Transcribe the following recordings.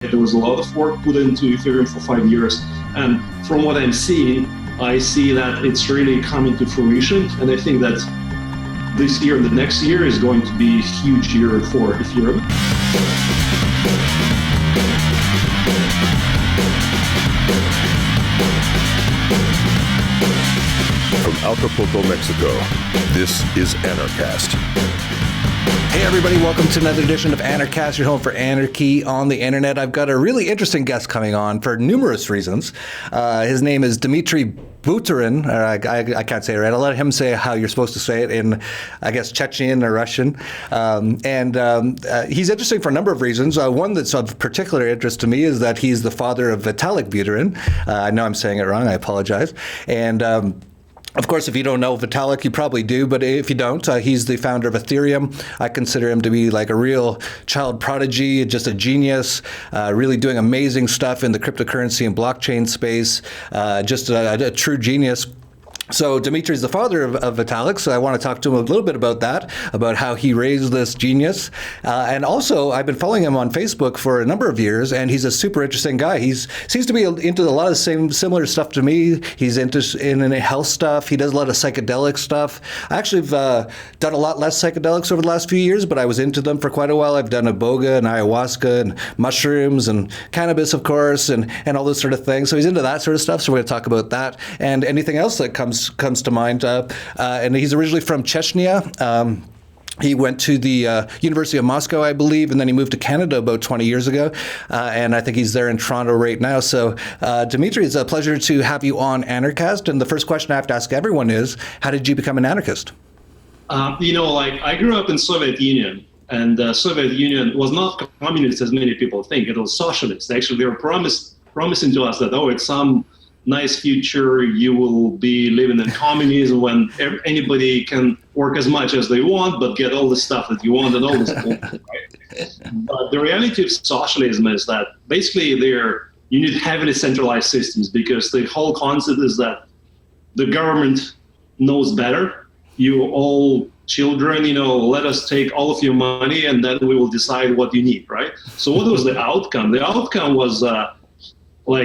There was a lot of work put into Ethereum for 5 years. And from what I'm seeing, I see that it's really coming to fruition. And I think that this year and the next year is going to be a huge year for Ethereum. From Acapulco, Mexico, this is Anarchast. Hey everybody, welcome to another edition of Anarchast, your home for anarchy on the internet. I've got a really interesting guest coming on for numerous reasons. His name is Dmitry Buterin. I can't say it right. I'll let him say how you're supposed to say it in, I guess, Chechen or Russian. He's interesting for a number of reasons. One that's of particular interest to me is that he's the father of Vitalik Buterin. I know I'm saying it wrong. I apologize. And of course, if you don't know Vitalik, you probably do, but if you don't, he's the founder of Ethereum. I consider him to be like a real child prodigy, just a genius, really doing amazing stuff in the cryptocurrency and blockchain space, just a true genius. So Dmitry's the father of Vitalik, so I want to talk to him a little bit about that, about how he raised this genius. And also, I've been following him on Facebook for a number of years, and he's a super interesting guy. He seems to be into a lot of similar stuff to me. He's into health stuff. He does a lot of psychedelic stuff. I actually have done a lot less psychedelics over the last few years, but I was into them for quite a while. I've done iboga and ayahuasca and mushrooms and cannabis, of course, and all those sort of things. So he's into that sort of stuff, so we're going to talk about that and anything else that comes to mind. And he's originally from Chechnya. He went to the University of Moscow, I believe, and then he moved to Canada about 20 years ago. And I think he's there in Toronto right now. So, Dmitry, it's a pleasure to have you on Anarchast. And the first question I have to ask everyone is, how did you become an anarchist? I grew up in Soviet Union. And the Soviet Union was not communist as many people think. It was socialist. Actually, they were promising to us that, it's some nice future, you will be living in communism when anybody can work as much as they want, but get all the stuff that you want and all this stuff, right? But the reality of socialism is that basically you need heavily centralized systems, because the whole concept is that the government knows better. You all children, let us take all of your money and then we will decide what you need, right? So what was the outcome? The outcome was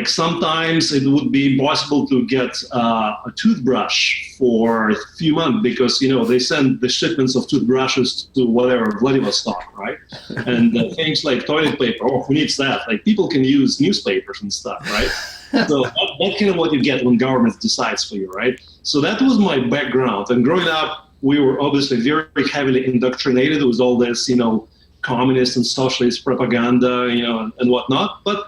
sometimes it would be impossible to get a toothbrush for a few months because, they send the shipments of toothbrushes to whatever, Vladivostok, right? And things like toilet paper, who needs that? Like, people can use newspapers and stuff, right? So that's kind of what you get when government decides for you, right? So that was my background. And growing up, we were obviously very heavily indoctrinated with all this, communist and socialist propaganda, and whatnot. But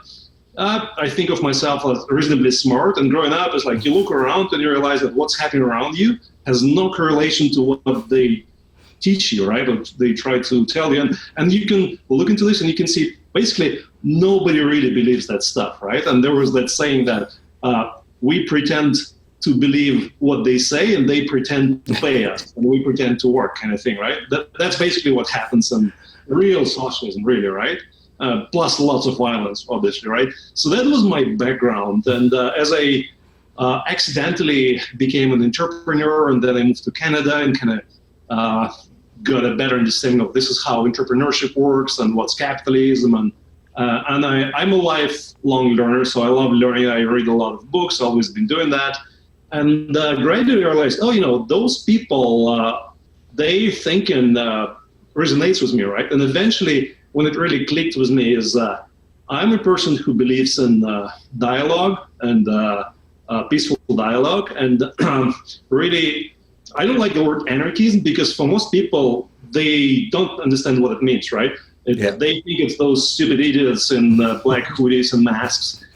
I think of myself as reasonably smart, and growing up is like you look around and you realize that what's happening around you has no correlation to what they teach you, right? Or they try to tell you. And you can look into this and you can see basically nobody really believes that stuff, right? And there was that saying that we pretend to believe what they say and they pretend to pay us and we pretend to work, kind of thing, right? That's basically what happens in real socialism, really, right? Plus lots of violence, obviously, right? So that was my background. And as I accidentally became an entrepreneur, and then I moved to Canada and kind of got a better understanding of this is how entrepreneurship works and what's capitalism. And I'm a lifelong learner, so I love learning. I read a lot of books, always been doing that. And gradually realized, those people, they thinking resonates with me, right? And eventually, when it really clicked with me is I'm a person who believes in dialogue and peaceful dialogue. And really, I don't like the word anarchism because for most people, they don't understand what it means, right? They think it's those stupid idiots in black hoodies and masks,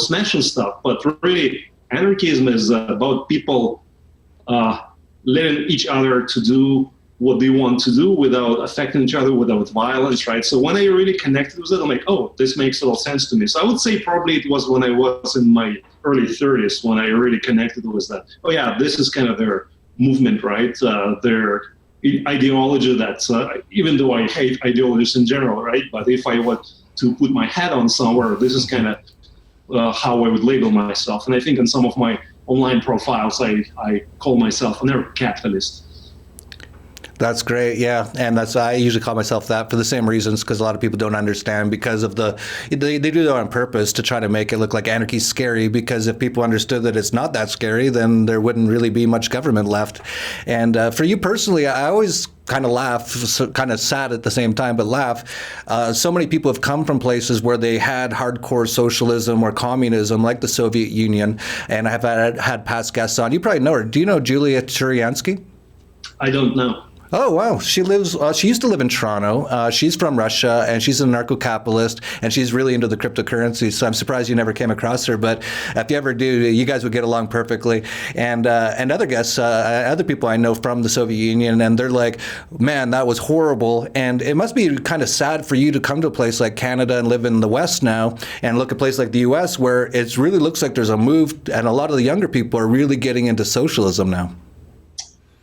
smashing stuff. But really, anarchism is about people letting each other to do what they want to do without affecting each other, without violence, right? So when I really connected with it, I'm like, this makes a lot of sense to me. So I would say probably it was when I was in my early 30s when I really connected with that. This is kind of their movement, right? Their ideology that's, even though I hate ideologies in general, right? But if I were to put my hat on somewhere, this is kind of how I would label myself. And I think in some of my online profiles, I call myself an anarcho-capitalist. That's great, yeah, and I usually call myself that for the same reasons, because a lot of people don't understand because of they do that on purpose to try to make it look like anarchy's scary, because if people understood that it's not that scary, then there wouldn't really be much government left. And for you personally, I always kind of laugh, kind of sad at the same time, but laugh. So many people have come from places where they had hardcore socialism or communism, like the Soviet Union, and I have had past guests on. You probably know her. Do you know Julia Turiansky? I don't know. Oh, wow. She used to live in Toronto. She's from Russia, and she's an anarcho-capitalist, and she's really into the cryptocurrency. So I'm surprised you never came across her. But if you ever do, you guys would get along perfectly. And other guests, other people I know from the Soviet Union, and they're like, man, that was horrible. And it must be kind of sad for you to come to a place like Canada and live in the West now and look at a place like the U.S. where it really looks like there's a move, and a lot of the younger people are really getting into socialism now.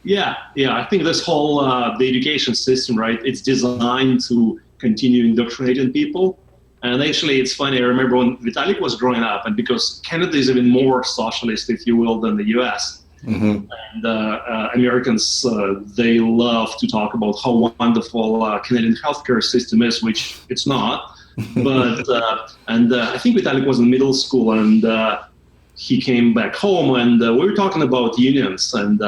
Yeah. I think this whole the education system, right? It's designed to continue indoctrinating people. And actually, it's funny. I remember when Vitalik was growing up, and because Canada is even more socialist, if you will, than the U.S. Mm-hmm. And Americans, they love to talk about how wonderful Canadian healthcare system is, which it's not. But I think Vitalik was in middle school, and he came back home, and we were talking about unions and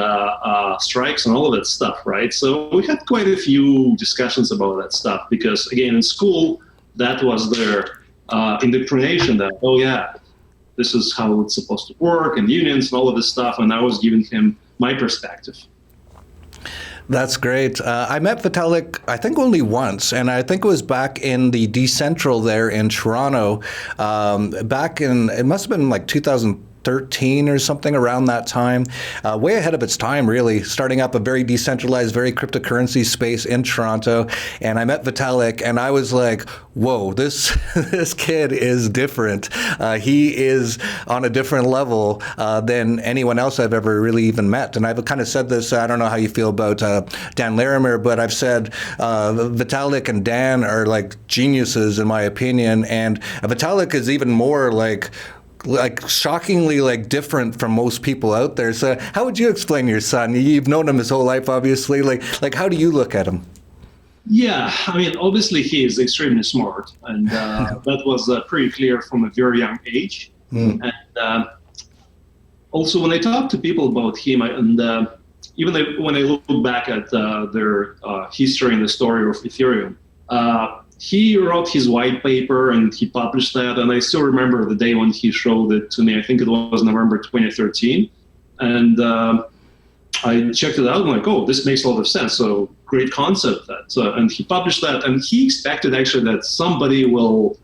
strikes and all of that stuff, right? So we had quite a few discussions about that stuff, because again, in school, that was their indoctrination that, oh yeah, this is how it's supposed to work, and unions and all of this stuff, and I was giving him my perspective. That's great. I met Vitalik, I think, only once, and I think it was back in the Decentral there in Toronto, back in, it must have been like 2013 or something around that time, way ahead of its time, really, starting up a very decentralized, very cryptocurrency space in Toronto. And I met Vitalik, and I was like, whoa, this kid is different. He is on a different level than anyone else I've ever really even met. And I've kind of said this, I don't know how you feel about Dan Larimer, but I've said Vitalik and Dan are like geniuses, in my opinion. And Vitalik is even more like shockingly like different from most people out there. So how would you explain your son? You've known him his whole life, obviously. Like how do you look at him? Yeah, I mean, obviously he is extremely smart, and that was pretty clear from a very young age. Mm. And also when I talk to people about him, even when I look back at their history and the story of Ethereum, he wrote his white paper and he published that, and I still remember the day when he showed it to me. I think it was November 2013, and I checked it out. I'm like, oh, this makes a lot of sense. So great concept. And he published that, and he expected actually that somebody will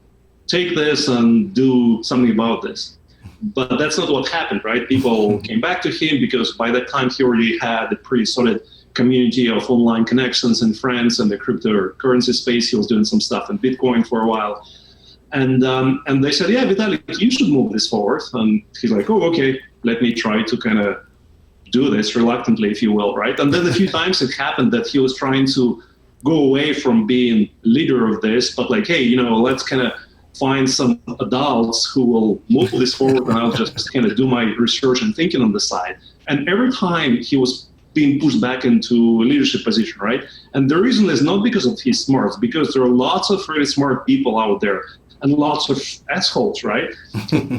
take this and do something about this. But that's not what happened, right? People came back to him because by that time he already had a pretty solid community of online connections and friends in the cryptocurrency space. He was doing some stuff in Bitcoin for a while. And they said, yeah, Vitalik, you should move this forward. And he's like, oh, okay, let me try to kind of do this reluctantly, if you will, right? And then a few times it happened that he was trying to go away from being leader of this, but like, hey, let's kind of find some adults who will move this forward, and I'll just kind of do my research and thinking on the side. And every time he was being pushed back into a leadership position, right? And the reason is not because of his smarts, because there are lots of really smart people out there and lots of assholes, right?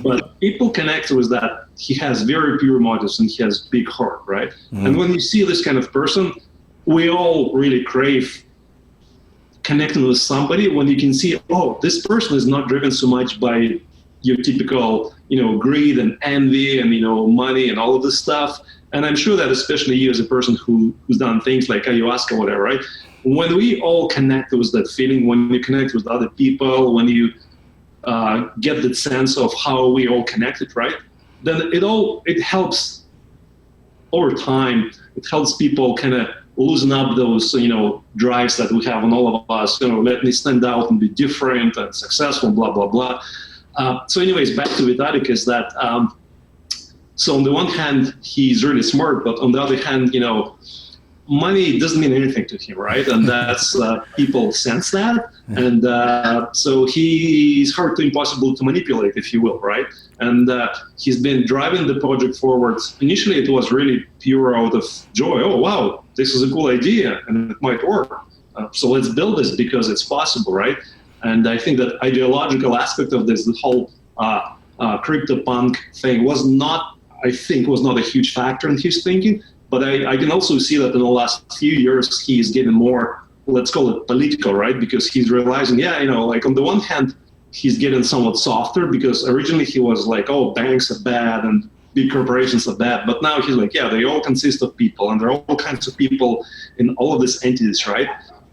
But people connect with that. He has very pure motives and he has big heart, right? Mm-hmm. And when you see this kind of person, we all really crave connecting with somebody when you can see, oh, this person is not driven so much by your typical, greed and envy and, money and all of this stuff. And I'm sure that especially you as a person who's done things like ayahuasca or whatever, right? When we all connect with that feeling, when you connect with other people, when you get that sense of how we all connected, right? Then it helps over time. It helps people kind of loosen up those, drives that we have on all of us. Let me stand out and be different and successful, blah, blah, blah. So anyways, back to Vitalik is that, so on the one hand, he's really smart, but on the other hand, money doesn't mean anything to him, right? And that's people sense that, and so he's hard to impossible to manipulate, if you will, right? And he's been driving the project forward. Initially, it was really pure out of joy. Oh, wow, this is a cool idea, and it might work. So let's build this because it's possible, right? And I think that ideological aspect of this, the whole CryptoPunk thing was not a huge factor in his thinking. But I can also see that in the last few years, he's getting more, let's call it political, right? Because he's realizing, like on the one hand, he's getting somewhat softer because originally he was like, oh, banks are bad and big corporations are bad. But now he's like, yeah, they all consist of people and there are all kinds of people in all of these entities, right?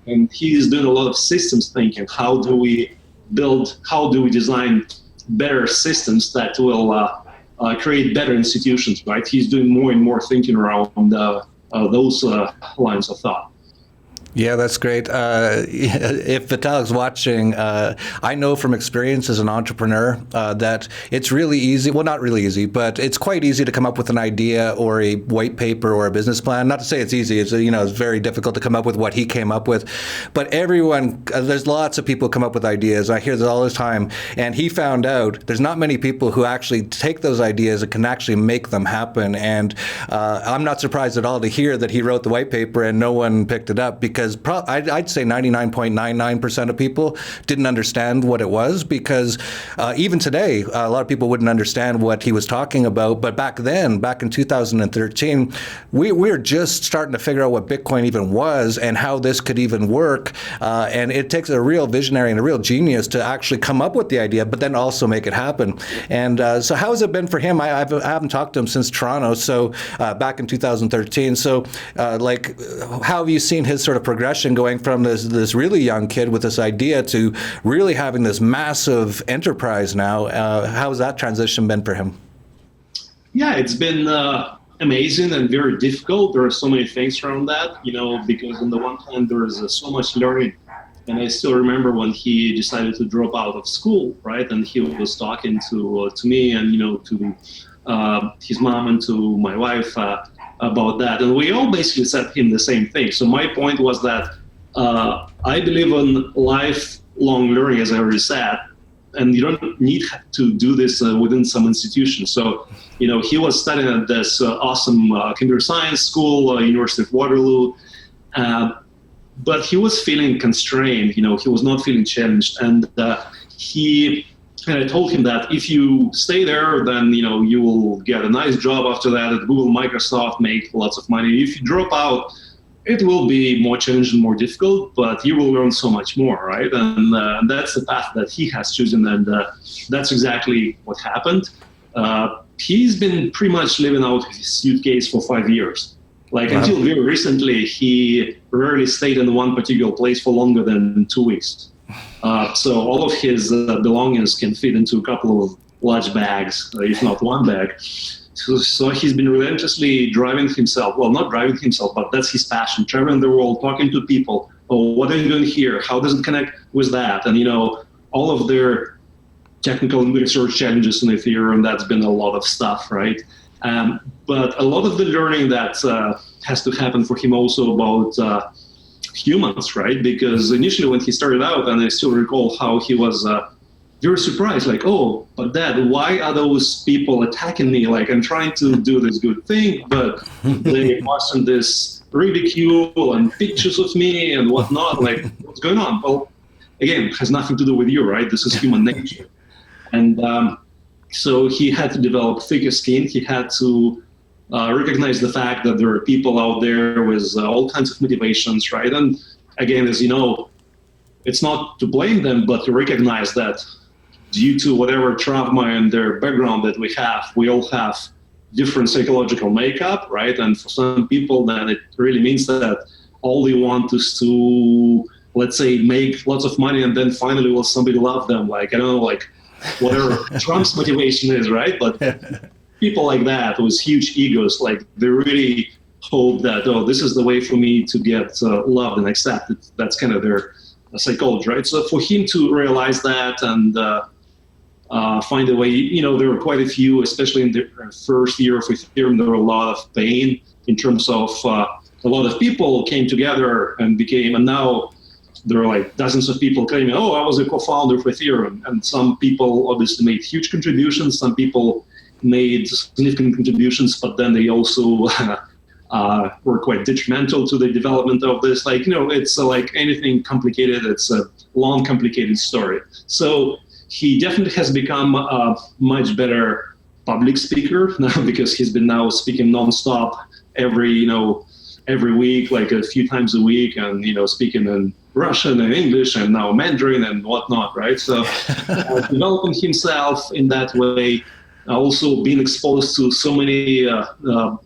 And he's doing a lot of systems thinking. How do we design better systems that will create better institutions, right? He's doing more and more thinking around those lines of thought. Yeah, that's great. If Vitalik's watching, I know from experience as an entrepreneur that it's really easy. Well, not really easy, but it's quite easy to come up with an idea or a white paper or a business plan. Not to say it's easy. It's it's very difficult to come up with what he came up with. But everyone, there's lots of people come up with ideas. I hear this all the time. And he found out there's not many people who actually take those ideas and can actually make them happen. And I'm not surprised at all to hear that he wrote the white paper and no one picked it up because I'd say 99.99% of people didn't understand what it was because even today, a lot of people wouldn't understand what he was talking about. But back then, back in 2013, we were just starting to figure out what Bitcoin even was and how this could even work. And it takes a real visionary and a real genius to actually come up with the idea, but then also make it happen. And so how has it been for him? I haven't talked to him since Toronto, so back in 2013. So how have you seen his sort of progression going from this really young kid with this idea to really having this massive enterprise now? How has that transition been for him? Yeah, it's been amazing and very difficult. There are so many things around that, because on the one hand, there is so much learning. And I still remember when he decided to drop out of school, right? And he was talking to me and, to his mom and to my wife about that. And we all basically said him the same thing. So my point was that I believe in lifelong learning, as I already said, and you don't need to do this within some institution. So, he was studying at this awesome computer science school, University of Waterloo, but he was feeling constrained, he was not feeling challenged. And I told him that if you stay there, then, you will get a nice job after that at Google, Microsoft, make lots of money. If you drop out, it will be more challenging, more difficult, but you will learn so much more, right? And that's the path that he has chosen, and that's exactly what happened. He's been pretty much living out his suitcase for 5 years. Until very recently, he rarely stayed in one particular place for longer than 2 weeks. So all of his belongings can fit into a couple of large bags, if not one bag. So he's been relentlessly driving himself. Well, not driving himself, but that's his passion. Traveling the world, talking to people. Oh, what are you doing here? How does it connect with that? And, all of their technical and research challenges in Ethereum, that's been a lot of stuff, right? But a lot of the learning that has to happen for him also about humans, right? Because initially when he started out, and I still recall how he was very surprised, oh, but Dad, why are those people attacking me? I'm trying to do this good thing, but they posted this ridicule and pictures of me and whatnot. What's going on? Well, again, it has nothing to do with you, right? This is human nature. And so he had to develop thicker skin. He had to recognize the fact that there are people out there with all kinds of motivations, right? And again, as you know, it's not to blame them, but to recognize that due to whatever trauma and their background that we all have different psychological makeup, right? And for some people, then it really means that all they want is to, let's say, make lots of money and then finally will somebody love them. Whatever Trump's motivation is, right? But people like that with huge egos, they really hope that, this is the way for me to get loved and accepted. That's kind of their psychology, right? So for him to realize that and find a way, there were quite a few, especially in the first year of Ethereum, there were a lot of pain in terms of a lot of people came together and and now there are like dozens of people claiming, oh, I was a co-founder of Ethereum. And some people obviously made huge contributions. Some people made significant contributions, but then they also were quite detrimental to the development of this. Like, it's like anything complicated. It's a long, complicated story. So he definitely has become a much better public speaker now, because he's been now speaking nonstop every week, like a few times a week, and speaking in Russian and English and now Mandarin and whatnot, right? So developing himself in that way, also being exposed to so many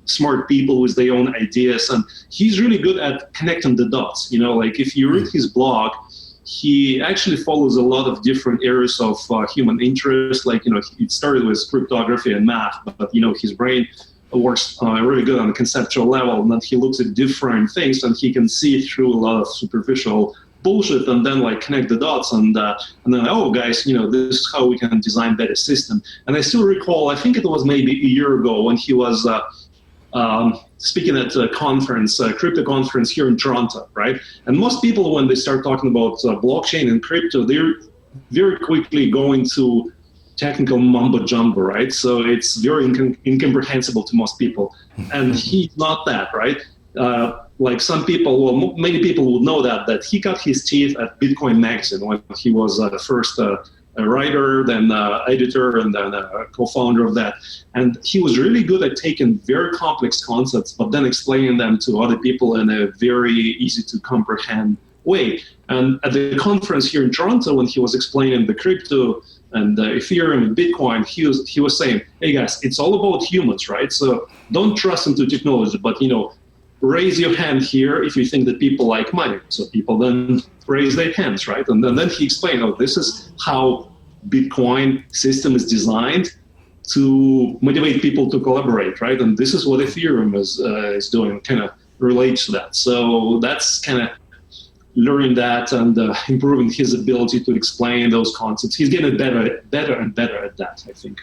smart people with their own ideas, and he's really good at connecting the dots. Like if you read his blog, he actually follows a lot of different areas of human interest. Like, it started with cryptography and math, but, his brain works really good on a conceptual level, and then he looks at different things and he can see through a lot of superficial bullshit and then like connect the dots and then, oh guys, this is how we can design better system. And I still recall, I think it was maybe a year ago when he was speaking at a conference, a crypto conference here in Toronto, right? And most people, when they start talking about blockchain and crypto, they're very quickly going to technical mumbo jumbo, right? So it's very incomprehensible to most people. And he's not that, right? Like some people, well, many people would know that he got his teeth at Bitcoin Magazine when he was first a writer, then editor, and then a co-founder of that. And he was really good at taking very complex concepts, but then explaining them to other people in a very easy to comprehend way. And at the conference here in Toronto, when he was explaining the crypto and Ethereum and Bitcoin, he was saying, hey guys, it's all about humans, right? So don't trust into technology, but raise your hand here if you think that people like money. So people then raise their hands, right? And then he explained, oh, this is how Bitcoin system is designed to motivate people to collaborate, right? And this is what Ethereum is doing, kind of relates to that. So that's kind of learning that and improving his ability to explain those concepts. He's getting better and better at that, I think.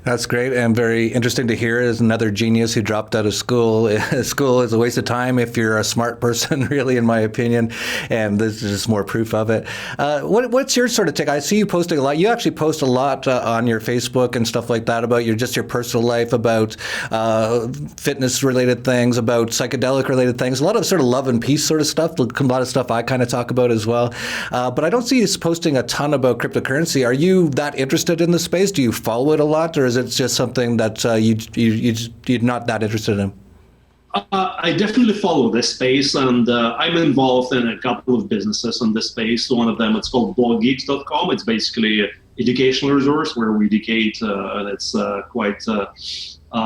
That's great and very interesting to hear. As another genius who dropped out of school. School is a waste of time if you're a smart person, really, in my opinion. And this is just more proof of it. What's your sort of take? I see you posting a lot. You actually post a lot on your Facebook and stuff like that about your personal life, about fitness-related things, about psychedelic-related things. A lot of sort of love and peace sort of stuff. A lot of stuff I kind of talk about as well. But I don't see you posting a ton about cryptocurrency. Are you that interested in the space? Do you follow it a lot, or is it just something that you're not that interested in? I definitely follow this space, and I'm involved in a couple of businesses in this space. One of them, it's called bloggeeks.com. It's basically an educational resource where we educate, and it's quite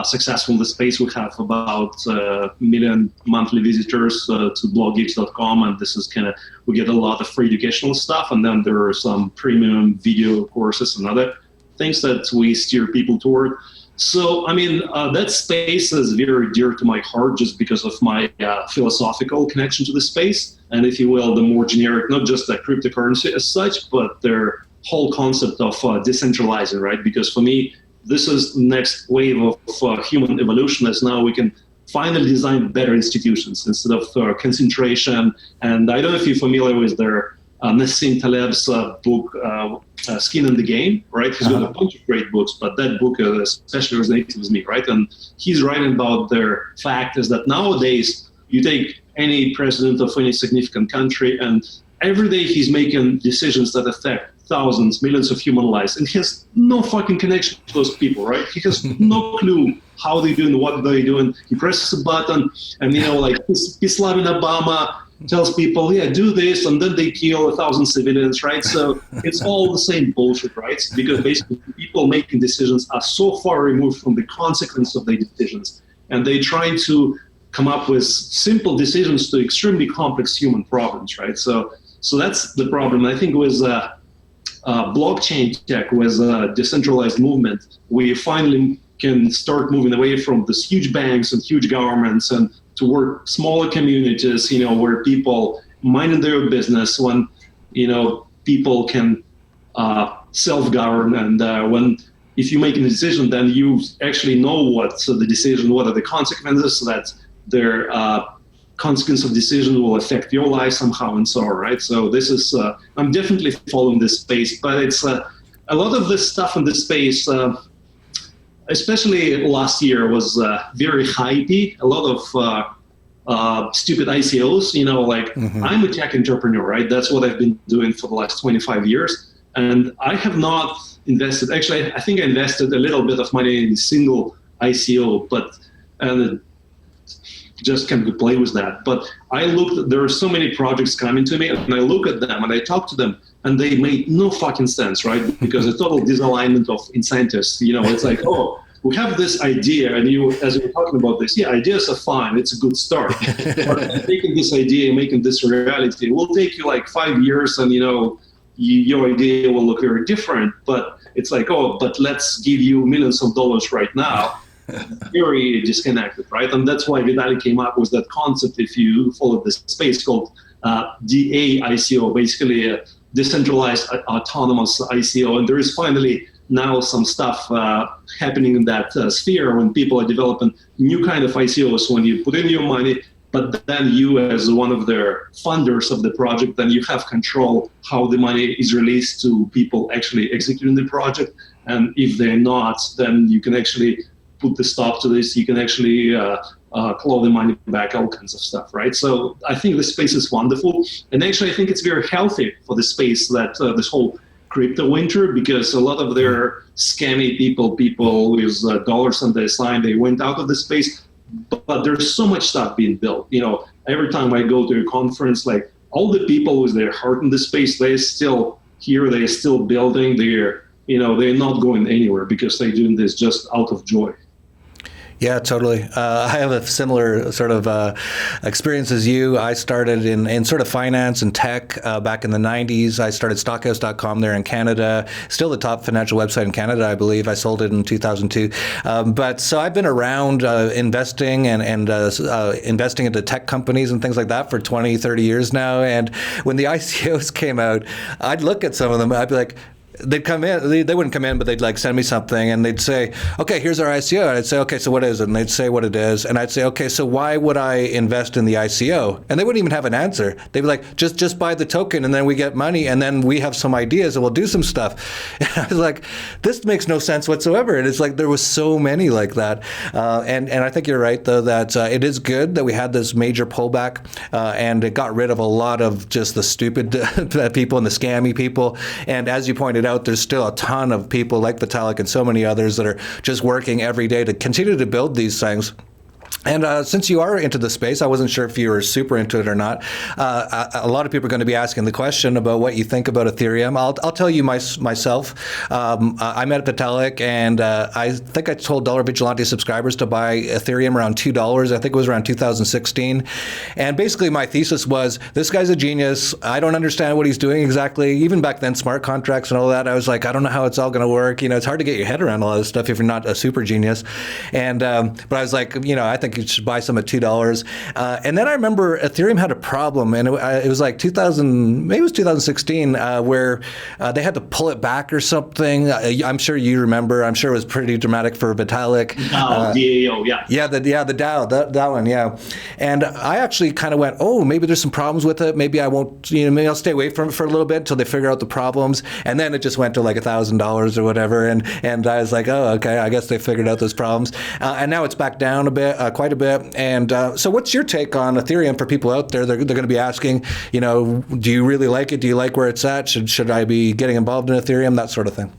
successful in the space. We have about 1 million monthly visitors to bloggeeks.com, and this is kind of, we get a lot of free educational stuff, and then there are some premium video courses and other things that we steer people toward. So, I mean, that space is very dear to my heart just because of my philosophical connection to the space. And if you will, the more generic, not just the cryptocurrency as such, but their whole concept of decentralizing, right? Because for me, this is the next wave of human evolution, as now we can finally design better institutions instead of concentration. And I don't know if you're familiar with their Nassim Taleb's book, Skin in the Game, right? He's got a bunch of great books, but that book especially resonated with me, right? And he's writing about their fact is that nowadays you take any president of any significant country and every day he's making decisions that affect thousands, millions of human lives, and he has no fucking connection to those people, right? He has no clue how they're doing, what they're doing. He presses a button and, like he's loving Obama, tells people, yeah, do this, and then they kill 1,000 civilians, right? So it's all the same bullshit, right? Because basically people making decisions are so far removed from the consequence of their decisions, and they try to come up with simple decisions to extremely complex human problems, right? So that's the problem. I think with blockchain tech, with decentralized movement, we finally can start moving away from these huge banks and huge governments and toward smaller communities, where people minding their own business, when, people can self-govern, and when, if you make a decision, then you actually know what are the decision, what are the consequences, so that they're consequence of decision will affect your life somehow and so on, right? So this is, I'm definitely following this space, but it's a lot of this stuff in this space, especially last year, was very hypey. A lot of stupid ICOs, like I'm a tech entrepreneur, right? That's what I've been doing for the last 25 years. And I have not invested, actually, I think I invested a little bit of money in a single ICO, but just kind of play with that. But there are so many projects coming to me, and I look at them and I talk to them, and they make no fucking sense, right? Because a total disalignment of incentives. It's like, oh, we have this idea, and as you're talking about this, yeah, ideas are fine, it's a good start. But taking this idea and making this a reality, it will take you like 5 years, and your idea will look very different. But it's like, oh, but let's give you millions of dollars right now. Very disconnected, right? And that's why Vitalik came up with that concept, if you follow this space, called DAICO, basically a Decentralized Autonomous Ico. And there is finally now some stuff happening in that sphere when people are developing new kind of ICOs, when you put in your money, but then you, as one of the funders of the project, then you have control how the money is released to people actually executing the project. And if they're not, then you can actually put the stop to this. You can actually claw the money back, all kinds of stuff, right? So I think the space is wonderful. And actually, I think it's very healthy for the space, that this whole crypto winter, because a lot of their scammy people with dollars on their side, they went out of the space. But there's so much stuff being built. Every time I go to a conference, like all the people with their heart in the space, they're still here, they're still building, they're not going anywhere, because they're doing this just out of joy. Yeah, totally. I have a similar sort of experience as you. I started in sort of finance and tech back in the 90s. I started stockhouse.com there in Canada, still the top financial website in Canada, I believe. I sold it in 2002. But so I've been around investing and investing into tech companies and things like that for 20, 30 years now. And when the ICOs came out, I'd look at some of them, I'd be like, they'd come in, they wouldn't come in, but they'd like send me something, and they'd say, okay, here's our ICO. And I'd say, okay, so what is it? And they'd say what it is. And I'd say, okay, so why would I invest in the ICO? And they wouldn't even have an answer. They'd be like, just buy the token, and then we get money, and then we have some ideas, and we'll do some stuff. And I was like, this makes no sense whatsoever. And it's like, there was so many like that. And I think you're right, though, that it is good that we had this major pullback, and it got rid of a lot of just the stupid people and the scammy people. And as you pointed out, there's still a ton of people like Vitalik and so many others that are just working every day to continue to build these things. And since you are into the space, I wasn't sure if you were super into it or not. A lot of people are going to be asking the question about what you think about Ethereum. I'll tell you myself. I met Vitalik, and I think I told Dollar Vigilante subscribers to buy Ethereum around $2. I think it was around 2016. And basically my thesis was, this guy's a genius. I don't understand what he's doing exactly. Even back then, smart contracts and all that, I was like, I don't know how it's all going to work. It's hard to get your head around a lot of this stuff if you're not a super genius. And but I was like, I think you should buy some at $2. And then I remember Ethereum had a problem, and it was like 2016, where they had to pull it back or something. I'm sure you remember. I'm sure it was pretty dramatic for Vitalik. DAO, yeah. Yeah, the DAO, that one, yeah. And I actually kind of went, oh, maybe there's some problems with it. Maybe I won't, maybe I'll stay away from it for a little bit until they figure out the problems. And then it just went to like $1,000 or whatever. And I was like, oh, okay, I guess they figured out those problems. And now it's back down a bit, quite a bit. And so what's your take on Ethereum for people out there? They're going to be asking, do you really like it? Do you like where it's at? Should I be getting involved in Ethereum? That sort of thing.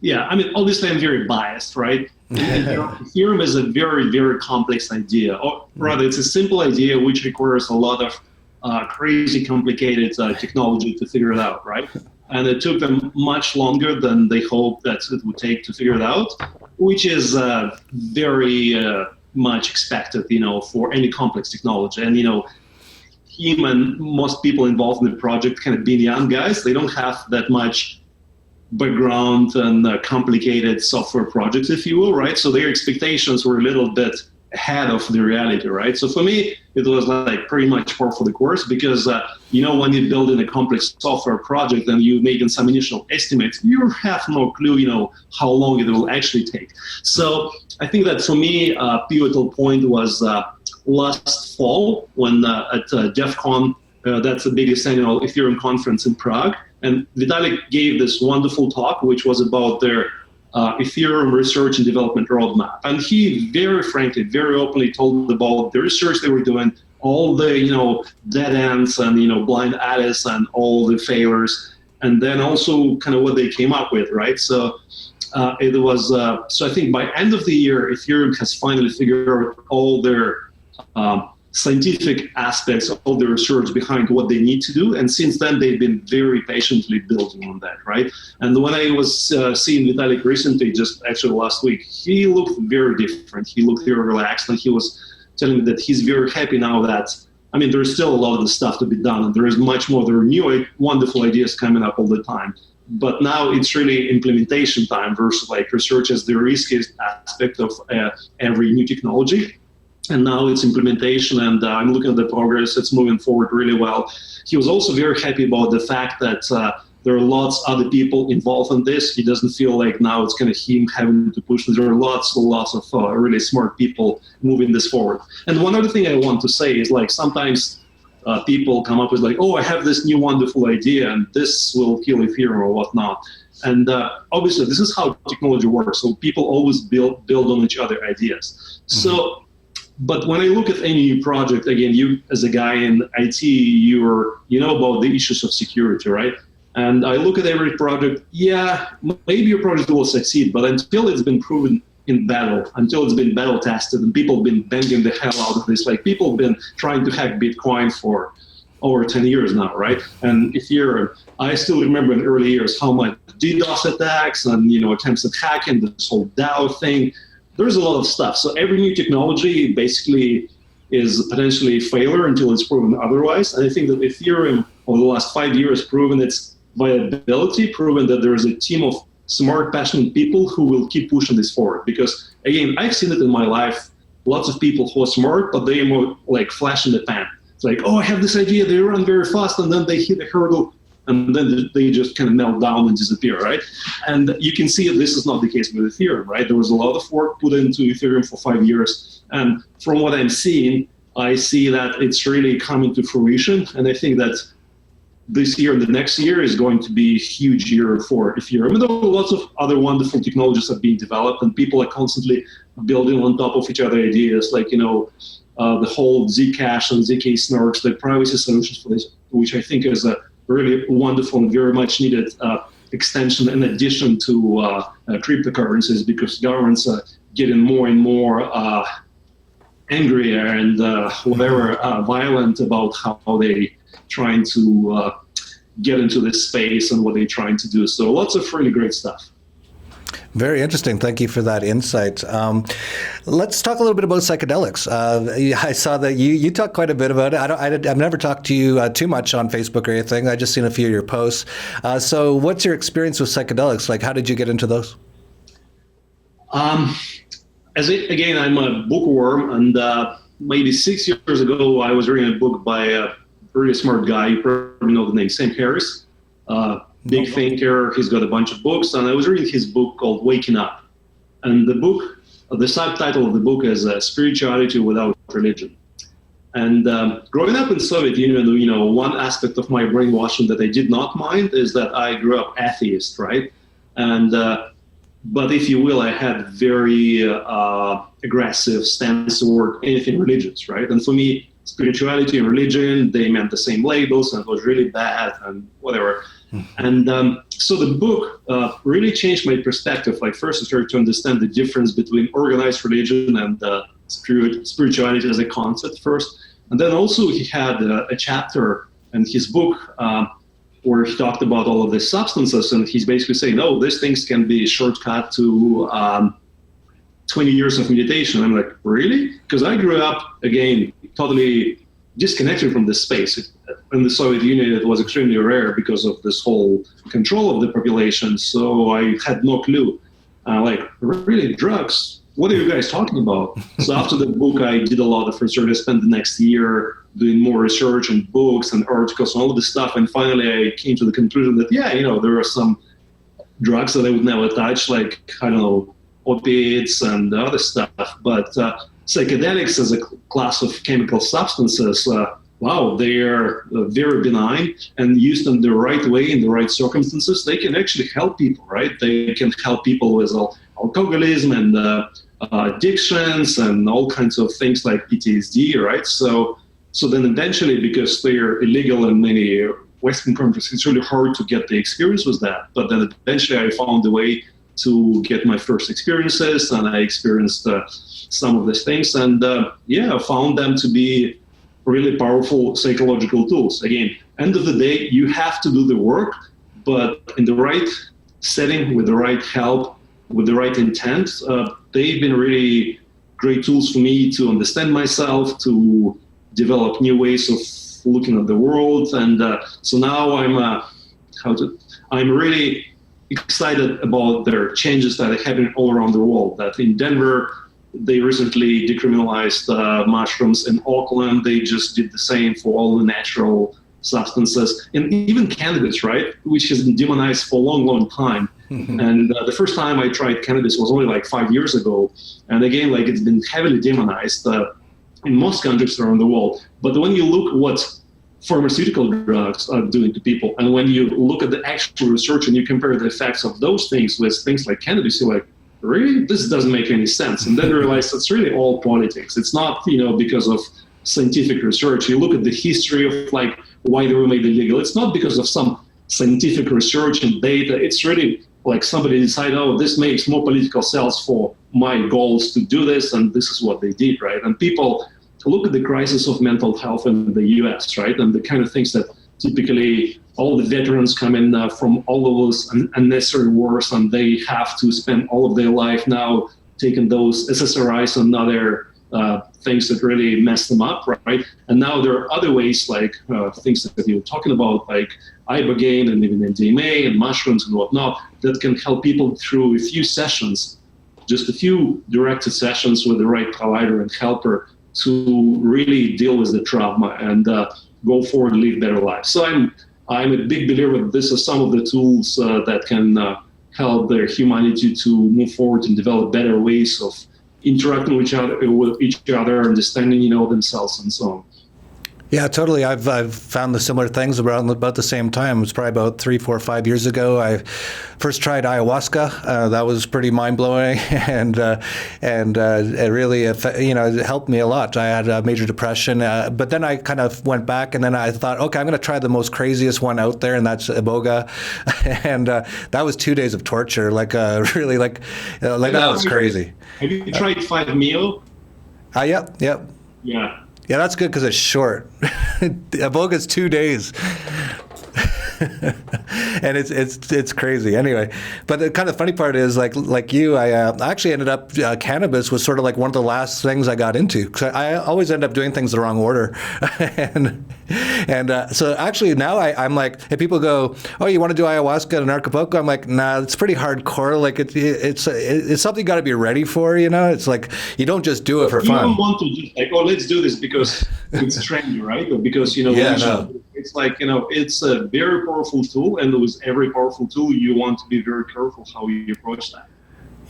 Yeah, I mean, obviously I'm very biased, right? Ethereum is a very, very complex idea. Or rather, it's a simple idea which requires a lot of crazy, complicated technology to figure it out, right? And it took them much longer than they hoped that it would take to figure it out, which is very much expected, for any complex technology. And, him and most people involved in the project kind of being young guys, they don't have that much background and complicated software projects, if you will, right? So their expectations were a little bit ahead of the reality, right? So for me, it was like pretty much par for the course, because, when you build in a complex software project and you make some initial estimates, you have no clue, how long it will actually take. So I think that for me, a pivotal point was last fall when at DEF CON, that's the biggest annual Ethereum conference in Prague. And Vitalik gave this wonderful talk, which was about their Ethereum research and development roadmap. And he very frankly, very openly told about the research they were doing, all the, dead ends and, blind alleys and all the failures, and then also kind of what they came up with, right? So it was, so I think by end of the year, Ethereum has finally figured out all their scientific aspects, all the research behind what they need to do. And since then, they've been very patiently building on that, right? And when I was seeing Vitalik recently, just actually last week, he looked very different. He looked very relaxed, and he was telling me that he's very happy now that, there's still a lot of the stuff to be done, and there is much more. There are new, wonderful ideas coming up all the time. But now it's really implementation time versus like research as the riskiest aspect of every new technology. And now it's implementation, and I'm looking at the progress. It's moving forward really well. He was also very happy about the fact that there are lots of other people involved in this. He doesn't feel like now it's kind of him having to push. There are lots of really smart people moving this forward. And one other thing I want to say is like sometimes people come up with like, oh, I have this new wonderful idea, and this will kill Ethereum or whatnot. And obviously, this is how technology works. So people always build on each other ideas. So. But when I look at any new project, again, you as a guy in IT, you know about the issues of security, right? And I look at every project, maybe your project will succeed, but until it's been proven in battle, until it's been battle tested, and people have been banging the hell out of this, like people have been trying to hack Bitcoin for over 10 years now, right? And Ethereum, I still remember in early years how much DDoS attacks and attempts at hacking, this whole DAO thing. There's a lot of stuff. So every new technology basically is potentially a failure until it's proven otherwise. And I think that Ethereum over the last 5 years proven its viability, proven that there is a team of smart, passionate people who will keep pushing this forward. Because again, I've seen it in my life, lots of people who are smart, but they are more like flash in the pan. It's like, oh, I have this idea, they run very fast, and then they hit a hurdle, and then they just kind of melt down and disappear, right? And you can see this is not the case with Ethereum, right? There was a lot of work put into Ethereum for 5 years. And from what I'm seeing, I see that it's really coming to fruition. And I think that this year and the next year is going to be a huge year for Ethereum. There are lots of other wonderful technologies that are being developed, and people are constantly building on top of each other ideas, like, the whole Zcash and zk snarks, the privacy solutions for this, which I think is a really wonderful and very much needed extension in addition to cryptocurrencies, because governments are getting more and more angrier and violent about how they trying to get into this space and what they're trying to do. So lots of really great stuff. Very interesting. Thank you for that insight. Let's talk a little bit about psychedelics. I saw that you talk quite a bit about it. I've never talked to you too much on Facebook or anything. I just seen a few of your posts. So what's your experience with psychedelics? Like, how did you get into those? Again, I'm a bookworm, and maybe 6 years ago, I was reading a book by a really smart guy. You probably know the name, Sam Harris. Big thinker. He's got a bunch of books, and I was reading his book called Waking Up. And the subtitle of the book is Spirituality Without Religion. And growing up in Soviet Union, one aspect of my brainwashing that I did not mind is that I grew up atheist, right? And but if you will, I had very aggressive stance toward anything religious, right? And for me, spirituality and religion, they meant the same labels, and it was really bad and whatever. And so the book really changed my perspective. Like, first I started to understand the difference between organized religion and spirituality as a concept first. And then also he had a chapter in his book where he talked about all of these substances, and he's basically saying, no, these things can be a shortcut to 20 years of meditation. I'm like, really? Because I grew up, again, totally disconnected from this space. In the Soviet Union, it was extremely rare because of this whole control of the population. So I had no clue. Like, really, drugs? What are you guys talking about? So after the book, I did a lot of research. I spent the next year doing more research and books and articles and all of this stuff. And finally, I came to the conclusion that, there are some drugs that I would never touch, like, I don't know, opiates and other stuff. But psychedelics as a class of chemical substances, wow, they are very benign, and used in the right way, in the right circumstances, they can actually help people, right? They can help people with alcoholism and addictions and all kinds of things like PTSD, right? So then eventually, because they're illegal in many Western countries, it's really hard to get the experience with that. But then eventually I found a way to get my first experiences, and I experienced some of these things, and I found them to be really powerful psychological tools. Again, end of the day, you have to do the work, but in the right setting, with the right help, with the right intent, they've been really great tools for me to understand myself, to develop new ways of looking at the world. And so now I'm really excited about their changes that are happening all around the world. That in Denver, they recently decriminalized mushrooms. In Auckland, they just did the same for all the natural substances, and even cannabis, right, which has been demonized for a long, long time. And the first time I tried cannabis was only like 5 years ago. And again, like, it's been heavily demonized in most countries around the world. But when you look what pharmaceutical drugs are doing to people, and when you look at the actual research and you compare the effects of those things with things like cannabis, you're like, really? This doesn't make any sense. And then you realize it's really all politics. It's not, because of scientific research. You look at the history of like why they were made illegal. It's not because of some scientific research and data. It's really like somebody decided, oh, this makes more political sense for my goals to do this, and this is what they did, right? And people look at the crisis of mental health in the US, right? And the kind of things that typically all the veterans come in from all of those unnecessary wars, and they have to spend all of their life now taking those SSRIs and other things that really mess them up, right? And now there are other ways, like things that you were talking about, like ibogaine and even MDMA and mushrooms and whatnot, that can help people through a few sessions, just a few directed sessions with the right provider and helper to really deal with the trauma and go forward and live better lives. So I'm a big believer that this is some of the tools that can help their humanity to move forward and develop better ways of interacting with each other, understanding, themselves and so on. Yeah, totally. I've found the similar things around about the same time. It was probably about 3, 4, 5 years ago. I first tried ayahuasca. That was pretty mind blowing, and it really it helped me a lot. I had major depression, but then I kind of went back, and then I thought, okay, I'm going to try the most craziest one out there, and that's iboga, and that was 2 days of torture. Really, that was crazy. Have you tried 5-MeO? Yep. Yeah. Yeah, that's good because it's short. Iboga's 2 days. And it's crazy anyway. But the kind of funny part is like you, I actually ended up cannabis was sort of like one of the last things I got into, because I always end up doing things the wrong order, and so actually now I'm like, if people go, oh, you want to do ayahuasca and Acapulco, I'm like, nah, it's pretty hardcore. Like it's something you got to be ready for. It's like you don't just do it for fun. You don't want to just like, oh, let's do this because it's trendy, right? Or because it's like, it's a very powerful tool, and with every powerful tool, you want to be very careful how you approach that.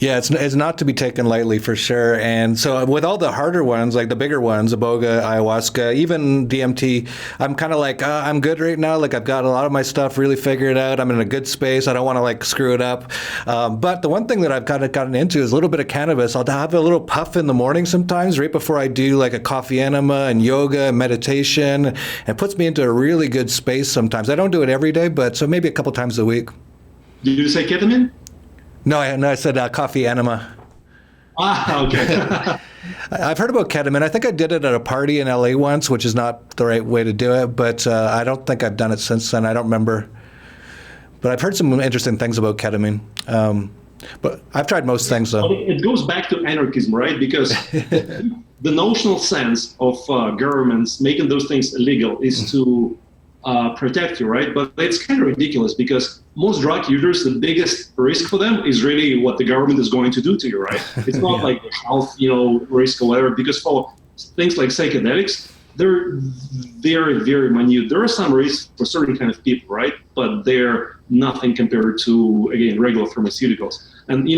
Yeah, it's not to be taken lightly for sure. And so with all the harder ones, like the bigger ones, iboga, ayahuasca, even DMT, I'm kind of like, I'm good right now. Like I've got a lot of my stuff really figured out. I'm in a good space. I don't want to like screw it up. But the one thing that I've kind of gotten into is a little bit of cannabis. I'll have a little puff in the morning sometimes, right before I do like a coffee enema and yoga and meditation. And it puts me into a really good space sometimes. I don't do it every day, but so maybe a couple times a week. Did you say ketamine? No, I said coffee enema. Okay. I've heard about ketamine. I think I did it at a party in LA once, which is not the right way to do it, but I don't think I've done it since then. I don't remember. But I've heard some interesting things about ketamine. But I've tried most things, though. It goes back to anarchism, right? Because the notional sense of governments making those things illegal is to protect you, right? But it's kind of ridiculous because most drug users, the biggest risk for them is really what the government is going to do to you, right? It's not like health, risk or whatever, because for things like psychedelics, they're very, very minute. There are some risks for certain kind of people, right? But they're nothing compared to, again, regular pharmaceuticals. And,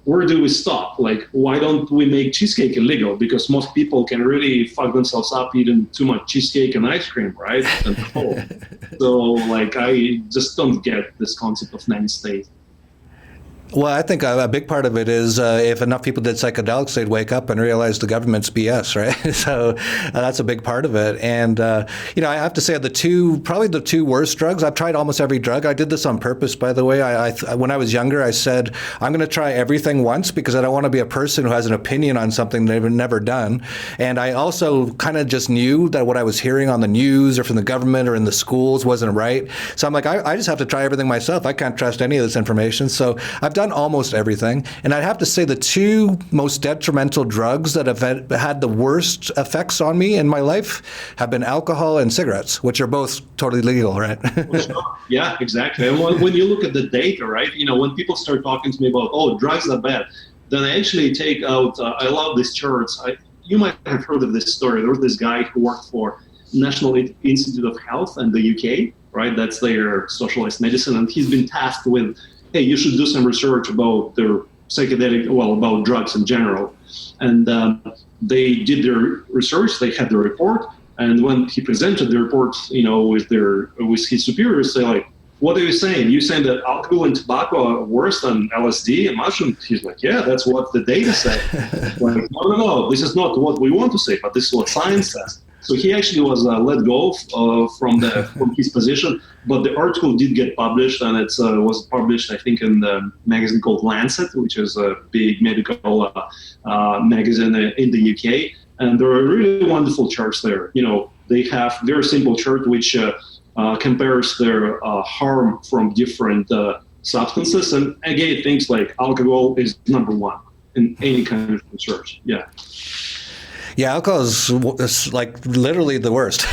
where do we stop? Like, why don't we make cheesecake illegal? Because most people can really fuck themselves up eating too much cheesecake and ice cream, right? And cold. So, like, I just don't get this concept of nanny state. Well, I think a big part of it is if enough people did psychedelics, they'd wake up and realize the government's BS, right? So that's a big part of it. And, I have to say probably the two worst drugs, I've tried almost every drug. I did this on purpose, by the way. When I was younger, I said, I'm going to try everything once because I don't want to be a person who has an opinion on something they've never done. And I also kind of just knew that what I was hearing on the news or from the government or in the schools wasn't right. So I'm like, I just have to try everything myself. I can't trust any of this information. So I've done almost everything. And I'd have to say the two most detrimental drugs that have had the worst effects on me in my life have been alcohol and cigarettes, which are both totally legal, right? Sure. Yeah, exactly. And when you look at the data, right, when people start talking to me about, drugs are bad, then I actually take out, I love these charts. You might have heard of this story. There was this guy who worked for National Institute of Health in the UK, right? That's their socialist medicine. And he's been tasked with, hey, you should do some research about their about drugs in general. And they did their research, they had the report, and when he presented the report, with his superiors, they're like, what are you saying? You saying that alcohol and tobacco are worse than LSD and mushroom? He's like, yeah, that's what the data say. Like, no, this is not what we want to say, but this is what science says. So he actually was let go from his position, but the article did get published, and it was published, I think, in the magazine called Lancet, which is a big medical magazine in the UK. And there are really wonderful charts there. They have very simple chart which compares their harm from different substances. And again, things like alcohol is number one in any kind of research. Yeah. Yeah, alcohol is like literally the worst.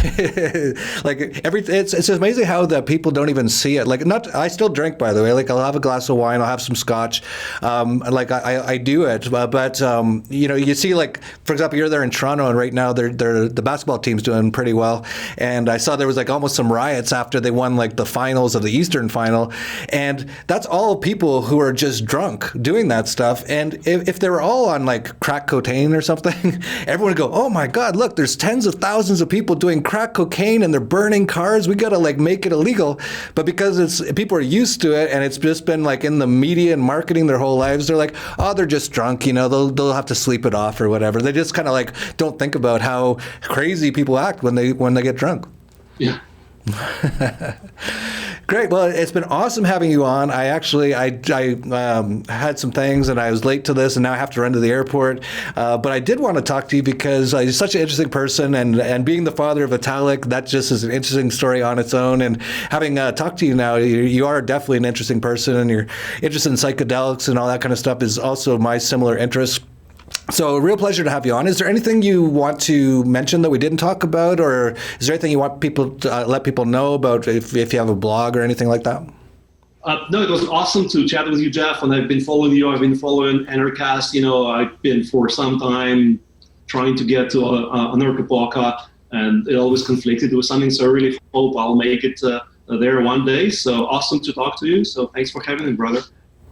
It's amazing how that people don't even see it. I still drink, by the way. Like, I'll have a glass of wine, I'll have some scotch. I do it, but you see, like, for example, you're there in Toronto, and right now the basketball team's doing pretty well. And I saw there was like almost some riots after they won like the finals of the Eastern Final, and that's all people who are just drunk doing that stuff. And if they were all on like crack cocaine or something, everyone would go, oh my God, look, there's tens of thousands of people doing crack cocaine and they're burning cars. We got to like make it illegal. But because people are used to it and it's just been like in the media and marketing their whole lives, they're like, oh, they're just drunk, they'll have to sleep it off or whatever. They just kind of like don't think about how crazy people act when they get drunk. Yeah. Great. Well, it's been awesome having you on. I had some things and I was late to this and now I have to run to the airport. But I did want to talk to you because you're such an interesting person, and being the father of Vitalik, that just is an interesting story on its own. And having talked to you now, you are definitely an interesting person, and you're interested in psychedelics and all that kind of stuff is also my similar interest. So a real pleasure to have you on. Is there anything you want to mention that we didn't talk about, or is there anything you want people to let people know about if you have a blog or anything like that? No, it was awesome to chat with you, Jeff, and I've been following you. I've been following Anarchast. I've been for some time trying to get to Anarchapolka, and it always conflicted with something, so I really hope I'll make it there one day. So awesome to talk to you. So thanks for having me, brother.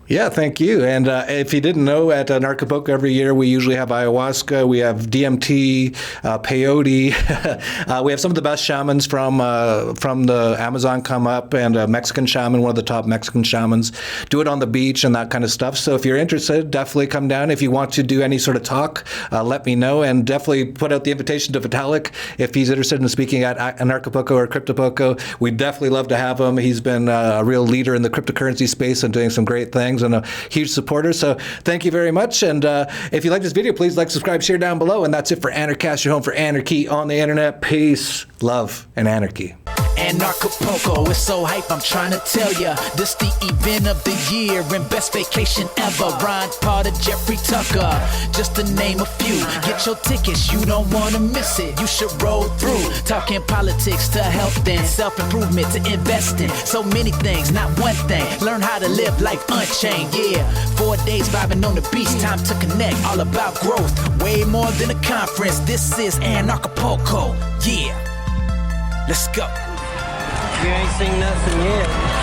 Yeah, thank you. And if you didn't know, at Anarchapolka every year, we usually have ayahuasca, we have DMT, peyote. We have some of the best shamans from the Amazon come up, and a Mexican shaman, one of the top Mexican shamans, do it on the beach and that kind of stuff. So if you're interested, definitely come down. If you want to do any sort of talk, let me know, and definitely put out the invitation to Vitalik if he's interested in speaking at Anarchapolka or Cryptopolka. We'd definitely love to have him. He's been a real leader in the cryptocurrency space and doing some great things, and a huge supporter. So thank you very much. And if you like this video, please like, subscribe, share down below. And that's it for Anarchast, your home for anarchy on the internet. Peace, love, and anarchy. Anarchapolka, it's so hype, I'm trying to tell ya. This the event of the year and best vacation ever. Ron Potter, Jeffrey Tucker, just to name a few. Get your tickets, you don't wanna miss it. You should roll through, talking politics to health and self-improvement to investing. So many things, not one thing. Learn how to live life unchained, yeah. 4 days vibing on the beach, time to connect. All about growth, way more than a conference. This is Anarchapolka, yeah. Let's go. You ain't seen nothing yet.